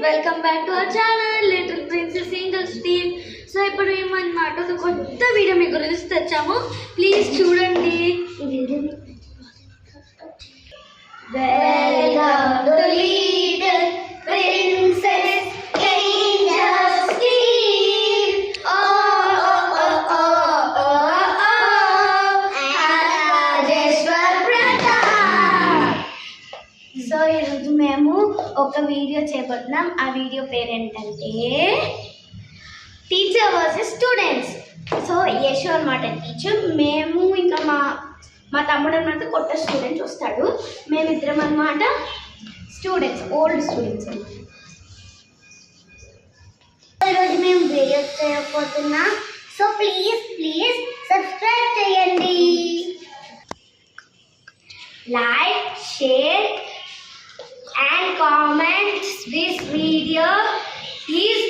Welcome back to our channel little princess angels team. So ఇప్పుడు మేము అన్నమాట ఒక కొత్త వీడియో మీ గురించి తెచ్చాము, ప్లీజ్ చూడండి. Welcome to little princess angels team. ఓ ఓ ఓ ఓ ఓ రాజేశ్వర్ ప్రతాప్. సో ఈరోజు మేము ఒక వీడియో చేయబోతున్నాం. ఆ వీడియో పేరు ఏంటంటే teacher versus students. So Yashu అనమాట టీచర్, మేము ఇంకా మా తమ్ముడు అనమాట కొత్త స్టూడెంట్స్ వస్తాడు. మేమిద్దరం అనమాట స్టూడెంట్స్, ఓల్డ్ స్టూడెంట్స్. ఈరోజు మేము వీడియో చేయబోతున్నాం. సో ప్లీజ్ సబ్స్క్రైబ్ చేయండి, like, share and comment this video. Please